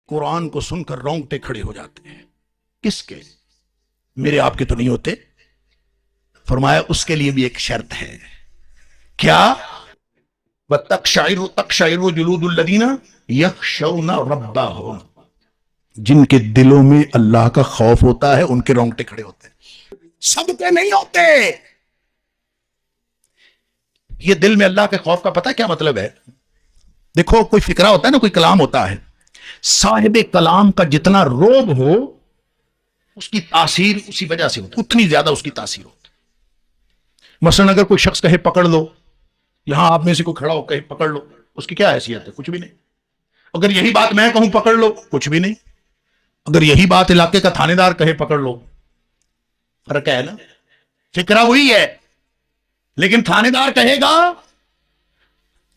قرآن کو سن کر رونگٹے کھڑے ہو جاتے ہیں. کس کے؟ میرے آپ کے تو نہیں ہوتے. فرمایا اس کے لیے بھی ایک شرط ہے. کیا؟ وَتَقْشَعِرُ جُلُودُ الَّذِينَ يَخْشَوْنَ رَبَّهُمْ. جن کے دلوں میں اللہ کا خوف ہوتا ہے ان کے رونگٹے کھڑے ہوتے ہیں. سب کے نہیں ہوتے. یہ دل میں اللہ کے خوف کا پتہ کیا مطلب ہے؟ دیکھو کوئی فکرہ ہوتا ہے نا، کوئی کلام ہوتا ہے، صاحب کلام کا جتنا روب ہو اس کی تاثیر اسی وجہ سے ہوتی، اتنی زیادہ اس کی تاثیر ہوتی. مثلا اگر کوئی شخص کہے پکڑ لو، یہاں آپ میں سے کوئی کھڑا ہو کہے پکڑ لو، اس کی کیا حیثیت ہے؟ کچھ بھی نہیں. اگر یہی بات میں کہوں پکڑ لو، کچھ بھی نہیں. اگر یہی بات علاقے کا تھانے دار کہے پکڑ لو، فرق ہے نا. فکرہ وہی ہے، لیکن تھانے دار کہے گا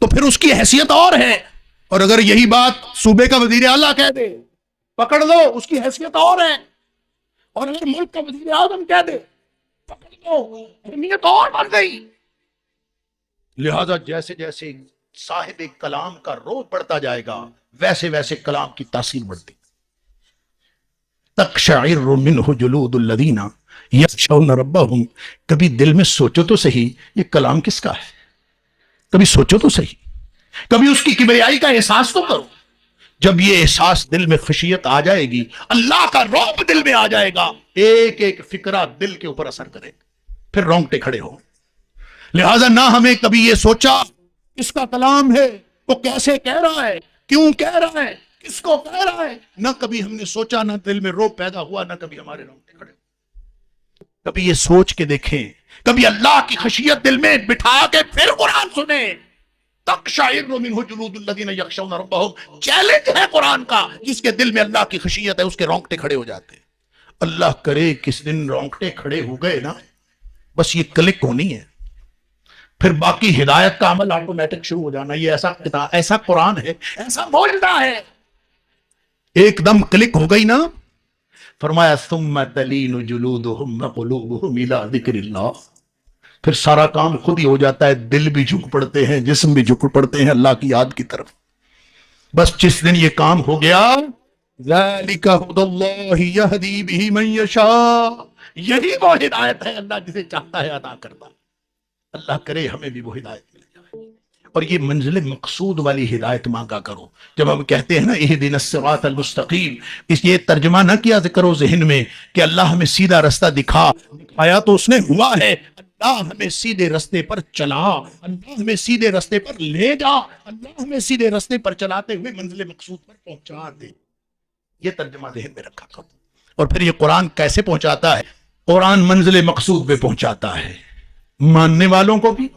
تو پھر اس کی حیثیت اور ہے. اور اگر یہی بات صوبے کا وزیر اعلیٰ کہہ دے پکڑ لو، اس کی حیثیت اور ہے. اور اگر ملک کا وزیر اعظم کہہ دے پکڑ لو، اہمیت اور بڑھ گئی. لہذا جیسے جیسے صاحب کلام کا روح بڑھتا جائے گا ویسے ویسے کلام کی تاثیر بڑھتی. تقشعر منہ جلود الذین یخشون ربہم. کبھی دل میں سوچو تو صحیح یہ کلام کس کا ہے. کبھی سوچو تو صحیح، کبھی اس کی کبریائی کا احساس تو کرو. جب یہ احساس دل میں خشیت آ جائے گی، اللہ کا رعب دل میں آ جائے گا، ایک ایک فکرہ دل کے اوپر اثر کرے گا، پھر رونگٹے کھڑے ہوں. لہذا نہ ہمیں کبھی یہ سوچا کس کا کلام ہے، وہ کیسے کہہ رہا ہے، کیوں کہہ رہا ہے، کس کو کہہ رہا ہے. نہ کبھی ہم نے سوچا، نہ دل میں رعب پیدا ہوا، نہ کبھی ہمارے رونگٹے کھڑے. کبھی یہ سوچ کے دیکھیں، کبھی اللہ کی خشیت دل میں بٹھا کے پھر قرآن سنیں. تقشعر منہ جلود الذین یخشون ربہم. چیلنج ہے قرآن کا. جس کے دل میں اللہ کی خشیت ہے اس کے رونگٹے کھڑے ہو جاتے ہیں. اللہ کرے کس دن رونگٹے کھڑے ہو گئے نا، بس یہ کلک ہونی ہے، پھر باقی ہدایت کا عمل آٹومیٹک شروع ہو جانا. یہ ایسا کتاب، ایسا قرآن ہے، ایسا معجزہ ہے. ایک دم کلک ہو گئی نا. فرمایا ثم تلین جلودہم وقلوبہم الی ذکر اللہ. پھر سارا کام خود ہی ہو جاتا ہے، دل بھی جھک پڑتے ہیں، جسم بھی جھک پڑتے ہیں اللہ کی یاد کی طرف. بس جس دن یہ کام ہو گیا، ذالک ھدی اللہ یہدی بہ من یشاء. یہی وہ ہدایت ہے اللہ جسے چاہتا ہے عطا کرتا. اللہ کرے ہمیں بھی وہ ہدایت مل جائے. اور یہ منزل مقصود والی ہدایت مانگا کرو. جب ہم کہتے ہیں نا اہدنا الصراط المستقیم، اس یہ ترجمہ نہ کیا کرو ذہن میں کہ اللہ ہمیں سیدھا رستہ دکھایا تو اس نے ہوا ہے. اللہ ہمیں سیدھے رستے پر چلا، اللہ ہمیں سیدھے رستے پر لے جا، اللہ ہمیں سیدھے رستے پر چلاتے ہوئے منزل مقصود پر پہنچا دے. یہ ترجمہ ذہن میں رکھا کرو. اور پھر یہ قرآن کیسے پہنچاتا ہے؟ قرآن منزل مقصود پہ پہنچاتا ہے. ماننے والوں کو بھی.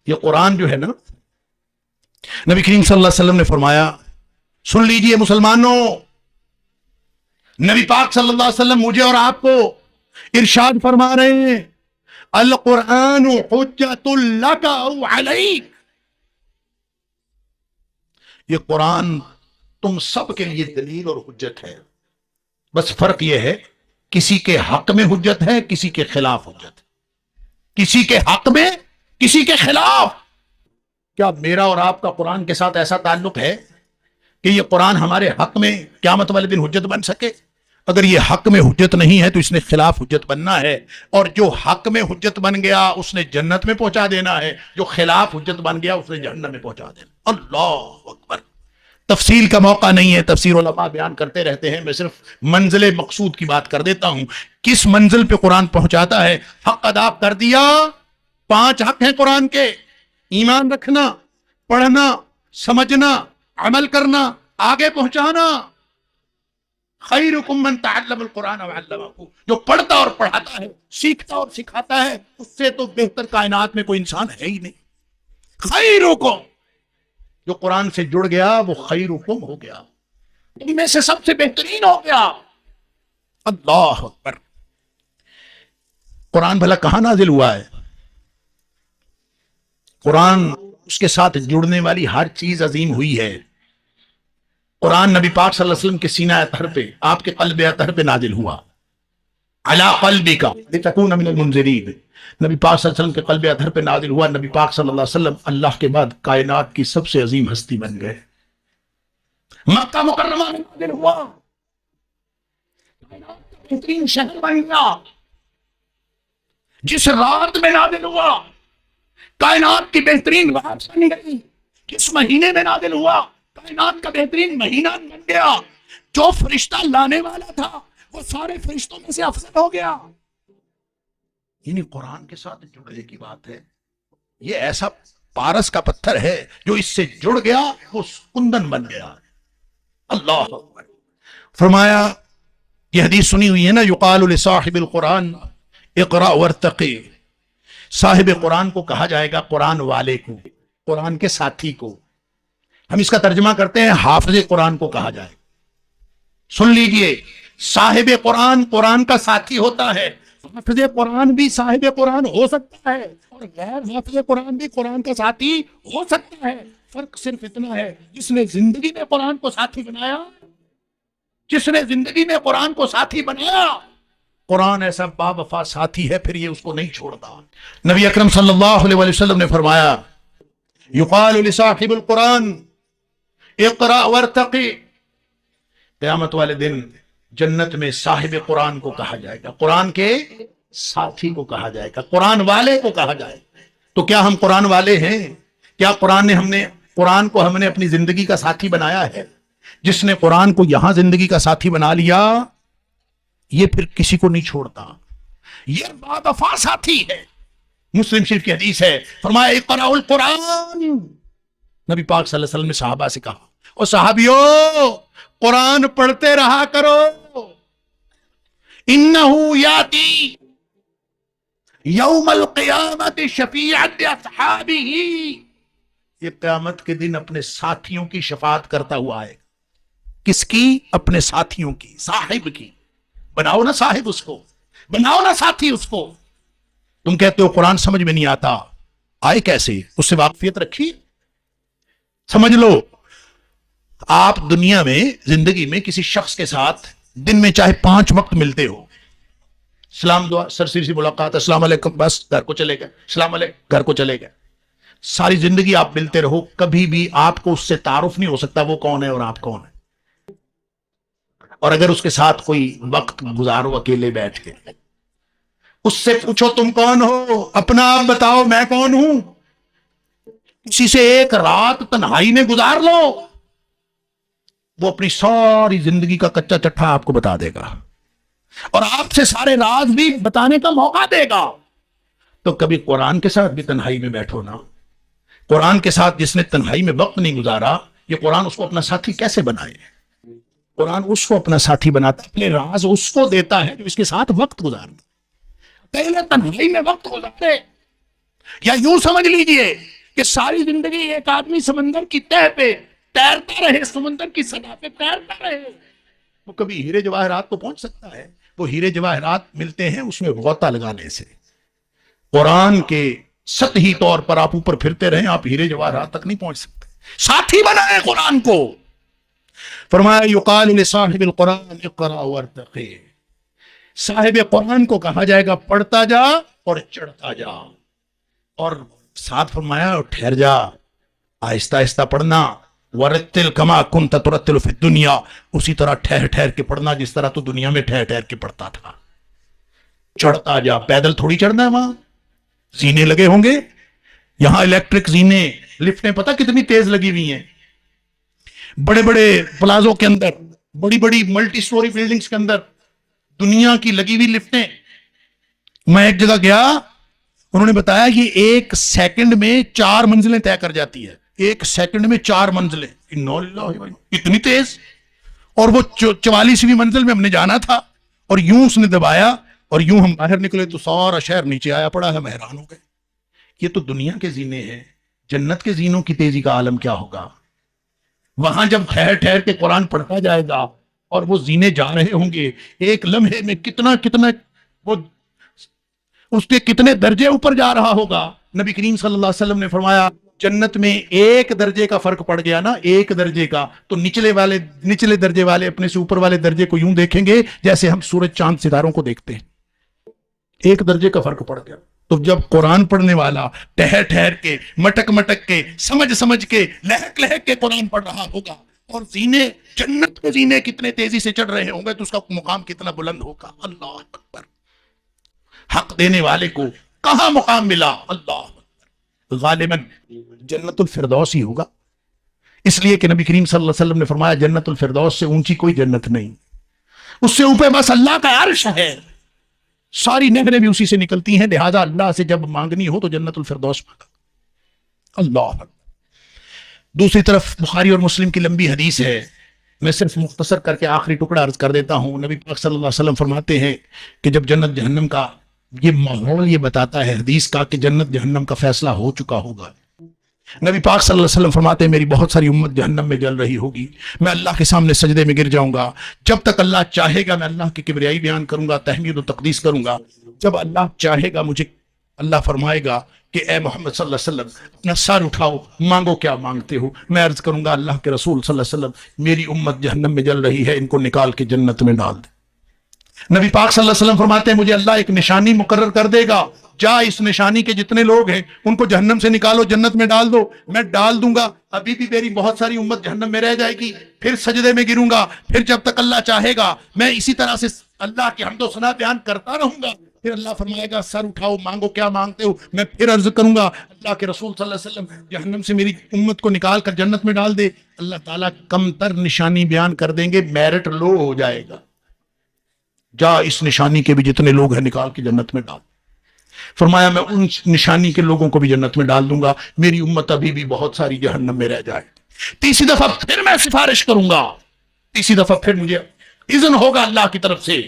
یہ قرآن جو ہے نا، نبی کریم صلی اللہ علیہ وسلم نے فرمایا، سن لیجئے مسلمانوں، نبی پاک صلی اللہ علیہ وسلم مجھے اور آپ کو ارشاد فرما رہے ہیں، القرآن حجت لک او علیک. یہ قرآن تم سب کے لیے دلیل اور حجت ہے. بس فرق یہ ہے کسی کے حق میں حجت ہے، کسی کے خلاف حجت ہے. کسی کے حق میں، کسی کے خلاف. کیا میرا اور آپ کا قرآن کے ساتھ ایسا تعلق ہے کہ یہ قرآن ہمارے حق میں قیامت والے دن حجت بن سکے؟ اگر یہ حق میں حجت نہیں ہے تو اس نے خلاف حجت بننا ہے. اور جو حق میں حجت بن گیا اس نے جنت میں پہنچا دینا ہے، جو خلاف حجت بن گیا اس نے جہنم میں پہنچا دینا. اللہ اکبر. تفصیل کا موقع نہیں ہے، تفسیر علماء بیان کرتے رہتے ہیں، میں صرف منزل مقصود کی بات کر دیتا ہوں. کس منزل پہ قرآن پہنچاتا ہے؟ حق ادا کر دیا. 5 حق ہیں قرآن کے: ایمان رکھنا، پڑھنا، سمجھنا، عمل کرنا، آگے پہنچانا. خیرکم من تعلم القرآن وعلمہ. جو پڑھتا اور پڑھاتا ہے، سیکھتا اور سکھاتا ہے، اس سے تو بہتر کائنات میں کوئی انسان ہے ہی نہیں. خیرکم، جو قرآن سے جڑ گیا وہ خیرکم ہو گیا، ان میں سے سب سے بہترین ہو گیا. اللہ اکبر. قرآن بھلا کہاں نازل ہوا ہے؟ قرآن، اس کے ساتھ جڑنے والی ہر چیز عظیم ہوئی ہے. قرآن نبی پاک صلی اللہ علیہ وسلم کے سینہ اطہر پہ، آپ کے قلب اطہر پہ نازل ہوا. علی قلبک لتکون من المنذرین. نبی پاک صلی اللہ علیہ وسلم کے قلب اطہر پہ نازل ہوا. نبی پاک صلی اللہ علیہ وسلم اللہ کے بعد کائنات کی سب سے عظیم ہستی بن گئے. مکہ مکرمہ میں نازل ہوا، بہترین شہر بن گیا، جس رات میں نازل ہوا کائنات کی بہترین رات بن گئی، جس مہینے میں نازل ہوا کائنات کا بہترین مہینہ بن گیا، جو فرشتہ لانے والا تھا وہ سارے فرشتوں میں سے افضل ہو گیا۔ یعنی قرآن کے ساتھ جڑنے کی بات ہے، یہ ایسا پارس کا پتھر ہے جو اس سے جڑ گیا وہ کندن بن گیا۔ اللہ اکبر۔ فرمایا یہ حدیث سنی ہوئی ہے نا، یقال لصاحب القرآن اقرأ وارتقی، صاحب قرآن کو کہا جائے گا، قرآن والے کو، قرآن کے ساتھی کو، ہم اس کا ترجمہ کرتے ہیں حافظ قرآن کو کہا جائے گا۔ سن لیجئے، صاحب قرآن قرآن کا ساتھی ہوتا ہے، حافظ قرآن بھی صاحب قرآن ہو سکتا ہے اور غیر حافظ قرآن بھی قرآن کا ساتھی ہو سکتا ہے۔ فرق صرف اتنا ہے، جس نے زندگی میں قرآن کو ساتھی بنایا، جس نے زندگی میں قرآن کو ساتھی بنایا، قرآن ایسا با وفا ساتھی ہے، پھر یہ اس کو نہیں چھوڑتا۔ نبی اکرم صلی اللہ علیہ وسلم نے فرمایا یقال لصاحب القرآن اقرأ وارتقی، قیامت والے دن جنت میں صاحب قرآن کو کہا جائے گا، قرآن کے ساتھی کو کہا جائے گا، قرآن والے کو کہا جائے گا۔ تو کیا ہم قرآن والے ہیں؟ کیا قرآن کو ہم نے اپنی زندگی کا ساتھی بنایا ہے؟ جس نے قرآن کو یہاں زندگی کا ساتھی بنا لیا، یہ پھر کسی کو نہیں چھوڑتا، یہ با وفا ساتھی ہے۔ مسلم شریف کی حدیث ہے، فرمایا اقرأ القرآن، نبی پاک صلی اللہ علیہ وسلم نے صحابہ سے کہا، اور صحابیو قرآن پڑھتے رہا کرو، انہو یاتی یوم القیامت شفیعا لاصحابہ، یہ قیامت کے دن اپنے ساتھیوں کی شفاعت کرتا ہوا آئے گا۔ کس کی؟ اپنے ساتھیوں کی، صاحب کی۔ بناؤ نا صاحب اس کو، بناؤ نا ساتھی اس کو۔ تم کہتے ہو قرآن سمجھ میں نہیں آتا، آئے کیسے؟ اس سے واقفیت رکھی، سمجھ لو۔ آپ دنیا میں زندگی میں کسی شخص کے ساتھ دن میں چاہے 5 وقت ملتے ہو، سلام دعا، سرسری سی ملاقات، السلام علیکم، بس گھر کو چلے گئے، السلام علیکم، گھر کو چلے گئے، ساری زندگی آپ ملتے رہو، کبھی بھی آپ کو اس سے تعارف نہیں ہو سکتا وہ کون ہے اور آپ کون ہے۔ اور اگر اس کے ساتھ کوئی وقت گزارو اکیلے بیٹھ کے، اس سے پوچھو تم کون ہو، اپنا آپ بتاؤ میں کون ہوں، کسی سے ایک رات تنہائی میں گزار لو، وہ اپنی ساری زندگی کا کچا چٹھا آپ کو بتا دے گا اور آپ سے سارے راز بھی بتانے کا موقع دے گا۔ تو کبھی قرآن کے ساتھ بھی تنہائی میں بیٹھو نا۔ قرآن کے ساتھ جس نے تنہائی میں وقت نہیں گزارا، یہ قرآن اس کو اپنا ساتھی کیسے بنائے؟ قرآن اس کو اپنا ساتھی بناتا، اپنے راز اس کو دیتا ہے جو اس کے ساتھ وقت گزارتا۔ پہلے تنہائی میں وقت گزارے، یا یوں سمجھ لیجئے کہ ساری زندگی ایک آدمی سمندر کی تہہ پہ تیرتا رہے، سمندر کی سطح پہ تیرتا رہے، وہ کبھی ہیرے جواہرات کو پہنچ سکتا ہے؟ وہ ہیرے جواہرات ملتے ہیں اس میں غوطہ لگانے سے۔ قرآن کے سطحی طور پر آپ اوپر پھرتے رہیں، آپ ہیرے جواہرات تک نہیں پہنچ سکتے۔ ساتھی بنائے قرآن کو۔ فرمایا یقال لصاحب القرآن اقرأ وارتقی، صاحب قرآن کو کہا جائے گا پڑھتا جا اور چڑھتا جا، اور ساتھ فرمایا ٹھہر جا، آہستہ آہستہ پڑھنا، ورتل کما کنت ترتل فی الدنیا، اسی طرح ٹھہر ٹھہر کے پڑھنا جس طرح تو دنیا میں ٹھہر ٹھہر کے پڑھتا تھا۔ چڑھتا جا، پیدل تھوڑی چڑھنا ہے، وہاں زینے لگے ہوں گے، یہاں الیکٹرک زینے، لفٹیں پتہ کتنی تیز لگی ہوئی ہیں، بڑے بڑے پلازوں کے اندر، بڑی بڑی ملٹی سٹوری بلڈنگز کے اندر دنیا کی لگی ہوئی لفٹیں۔ میں ایک جگہ گیا، انہوں نے بتایا یہ 1 سیکنڈ میں 4 منزلیں طے کر جاتی ہے، 1 سیکنڈ میں 4 منزلیں، اتنی تیز۔ اور وہ 44ویں منزل میں ہم نے جانا تھا، اور یوں اس نے دبایا اور یوں ہم باہر نکلے تو سارا شہر نیچے آیا پڑا ہے، ہم حیران ہو گئے۔ یہ تو دنیا کے زینے ہیں، جنت کے زینوں کی تیزی کا عالم کیا ہوگا؟ وہاں جب ٹھہر ٹھہر کے قرآن پڑھتا جائے گا اور وہ زینے جا رہے ہوں گے، ایک لمحے میں کتنا وہ اس کے کتنے درجے اوپر جا رہا ہوگا۔ نبی کریم صلی اللہ علیہ وسلم نے فرمایا جنت میں 1 درجے کا فرق پڑ گیا نا، 1 درجے کا، تو نچلے درجے والے اپنے سے اوپر والے درجے کو یوں دیکھیں گے جیسے ہم سورج چاند ستاروں کو دیکھتے ہیں۔ 1 درجے کا فرق پڑ گیا۔ تو جب قرآن پڑھنے والا ٹھہر ٹھہر کے، مٹک مٹک کے، سمجھ سمجھ کے، لہک لہک کے قرآن پڑھ رہا ہوگا، اور زینے، جنت کے زینے کتنے تیزی سے چڑھ رہے ہوں گے تو اس کا مقام کتنا بلند ہوگا. اللہ اکبر. حق دینے والے کو کہاں مقام ملا؟ اللہ اکبر. غالباً جنت الفردوس ہی ہوگا، اس لیے کہ نبی کریم صلی اللہ علیہ وسلم نے فرمایا جنت الفردوس سے اونچی کوئی جنت نہیں، اس سے اوپر بس اللہ کا عرش ہے، ساری نہریں بھی اسی سے نکلتی ہیں، لہذا اللہ سے جب مانگنی ہو تو جنت الفردوس مانگا. اللہ. دوسری طرف بخاری اور مسلم کی لمبی حدیث ہے، میں صرف مختصر کر کے آخری ٹکڑا عرض کر دیتا ہوں. نبی پاک صلی اللہ علیہ وسلم فرماتے ہیں کہ جب جنت جہنم کا یہ ماحول یہ بتاتا ہے حدیث کا کہ جنت جہنم کا فیصلہ ہو چکا ہوگا. نبی پاک صلی اللہ علیہ وسلم فرماتے ہیں میری بہت ساری امت جہنم میں جل رہی ہوگی، میں اللہ کے سامنے سجدے میں گر جاؤں گا، جب تک اللہ چاہے گا میں اللہ کی کبریائی بیان کروں گا، تحمید و تقدیس کروں گا. جب اللہ چاہے گا مجھے اللہ فرمائے گا کہ اے محمد صلی اللہ علیہ وسلم اپنا سر اٹھاؤ، مانگو کیا مانگتے ہو، میں عرض کروں گا اللہ کے رسول صلی اللہ علیہ وسلم میری امت جہنم میں جل رہی ہے، ان کو نکال کے جنت میں ڈال دے. نبی پاک صلی اللہ علیہ وسلم فرماتے ہیں مجھے اللہ ایک نشانی مقرر کر دے گا، جا اس نشانی کے جتنے لوگ ہیں ان کو جہنم سے نکالو، جنت میں ڈال دو. میں ڈال دوں گا، ابھی بھی میری بہت ساری امت جہنم میں رہ جائے گی، پھر سجدے میں گروں گا، پھر جب تک اللہ چاہے گا میں اسی طرح سے اللہ کی حمد و ثنا بیان کرتا رہوں گا. پھر اللہ فرمائے گا سر اٹھاؤ، مانگو کیا مانگتے ہو. میں پھر عرض کروں گا اللہ کے رسول صلی اللہ علیہ وسلم جہنم سے میری امت کو نکال کر جنت میں ڈال دے. اللہ تعالیٰ کم تر نشانی بیان کر دیں گے، میرٹ لو ہو جائے گا، جا اس نشانی کے بھی جتنے لوگ ہیں نکال کے جنت میں ڈال. فرمایا میں ان نشانی کے لوگوں کو بھی جنت میں ڈال دوں گا، میری امت ابھی بھی بہت ساری جہنم میں رہ جائے. تیسری دفعہ پھر میں سفارش کروں گا، تیسری دفعہ پھر مجھے اذن ہوگا اللہ کی طرف سے،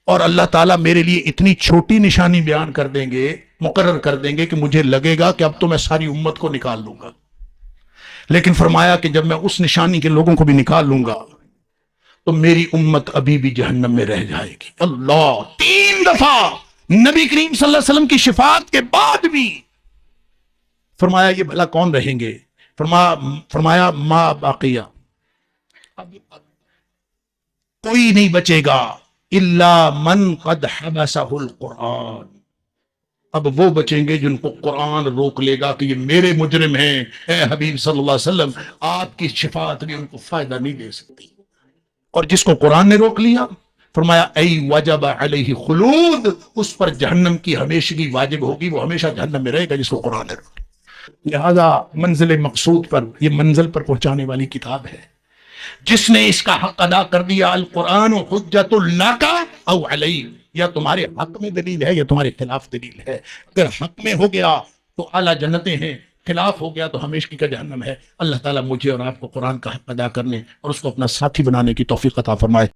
اور اللہ تعالیٰ میرے لیے اتنی چھوٹی نشانی بیان کر دیں گے، مقرر کر دیں گے کہ مجھے لگے گا کہ اب تو میں ساری امت کو نکال لوں گا. لیکن فرمایا کہ جب میں اس نشانی کے لوگوں کو بھی نکال لوں گا تو میری امت ابھی بھی جہنم میں رہ جائے گی. اللہ. 3 دفعہ نبی کریم صلی اللہ علیہ وسلم کی شفاعت کے بعد بھی فرمایا یہ بھلا کون رہیں گے؟ فرمایا ما باقیہ، کوئی نہیں بچے گا الا من قد حبسہ القرآن. اب وہ بچیں گے جن کو قرآن روک لے گا کہ یہ میرے مجرم ہیں. اے حبیب صلی اللہ علیہ وسلم آپ کی شفاعت بھی ان کو فائدہ نہیں دے سکتی. اور جس کو قرآن نے روک لیا فرمایا ای وجب علیہ خلود، اس پر جہنم کی ہمیشگی واجب ہوگی، وہ ہمیشہ جہنم میں رہے گا جس کو قرآن نے روک لیا. لہذا منزل مقصود پر، یہ منزل پر پہنچانے والی کتاب ہے. جس نے اس کا حق ادا کر دیا، القرآن حجت لک او علیک، یا تمہارے حق میں دلیل ہے یا تمہارے خلاف دلیل ہے. اگر حق میں ہو گیا تو اعلیٰ جنتیں ہیں، خلاف ہو گیا تو ہمیشگی کا جہنم ہے. اللہ تعالیٰ مجھے اور آپ کو قرآن کا حق ادا کرنے اور اس کو اپنا ساتھی بنانے کی توفیق عطا فرمائے.